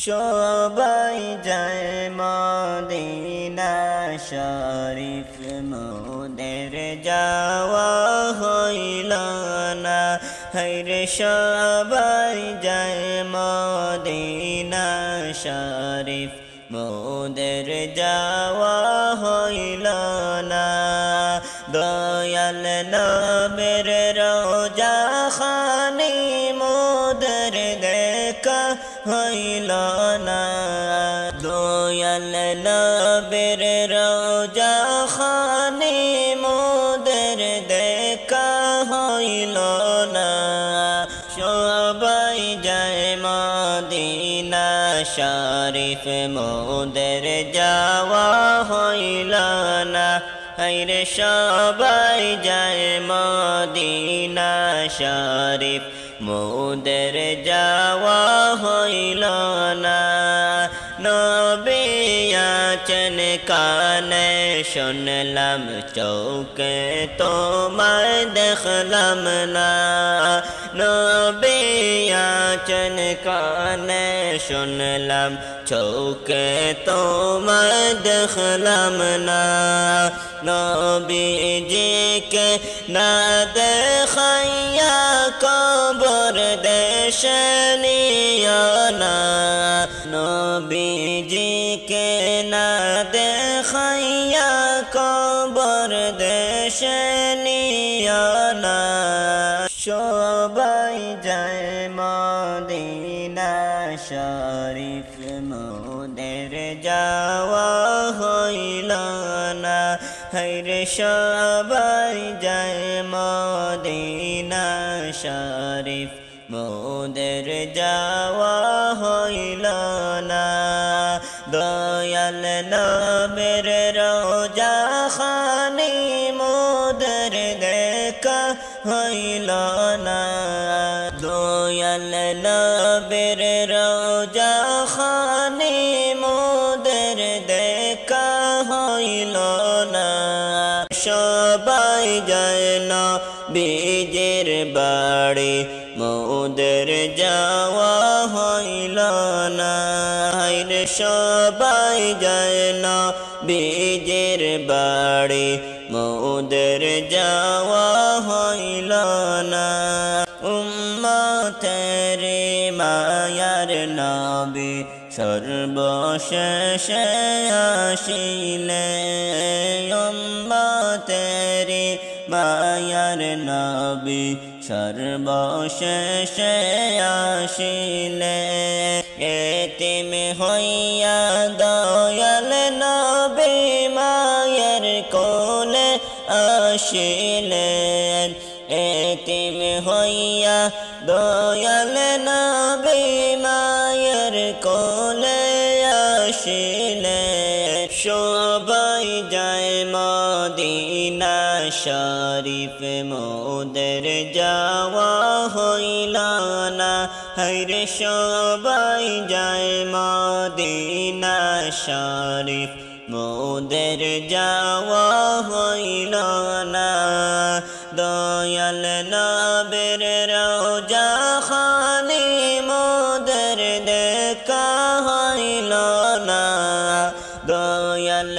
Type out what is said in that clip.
সবাই যায় মদিনা শরীফ মোদের যাওয়া হইল না হায়রে সবাই যায় মদিনা শরীফ মোদের যাওয়া হইল না দয়াল নবীর রওজা খানি মোদের দেখা হইল না দয়াল নবীর রওজা খানি মোদের দেখা হইল না সবাই যায় মদিনা শরীফ মোদের যাওয়া হইল না হায়রে সবাই যায় মদিনা শরীফ মোদের যাওয়া হইল না নবী আছেন কানে শুনলাম চোখে তোমায় দেখলাম না নবী আছেন কানে শুনলাম চোখে তোমায় দেখলাম না নবীজিকে না দেখাইয়া কবর দেশে নিও না নবীজিকে না দেখাইয়া কবর দেশে নিও না সবাই যায় মদিনা শরীফ মোদের যাওয়া হইল না হায়রে সবাই যায় মদিনা শরীফ মোদের যাওয়া হইল না দয়াল নবীর রওজা খানি মোদের দেখা হইল না দয়াল নবীর রওজা খানি মোদের দেখা হইল না সবাই যায় না বীজের বাড়ি মোদের যাওয়া হইল না হায়রে সবাই যায় না বীজের বাড়ি মোদের যাওয়া হইল না উম্মতের মায়ার নবী সর্বশেষে আসিলে উম্মতের মায়ার নবী সর্বশেষে আসিলে এতিম হইয়া দয়াল নবী মায়ের কোলে আসিলেন এতিম হইয়া দয়াল নবী মায়ের কোলে আসিলেন সবাই যায় মদিনা শরীফ মোদের যাওয়া হইল না হায়রে সবাই যায় মদিনা শরীফ মোদের যাওয়া হইল না দয়াল নবীর রওজা খানি মোদের দেখা হইল না দয়াল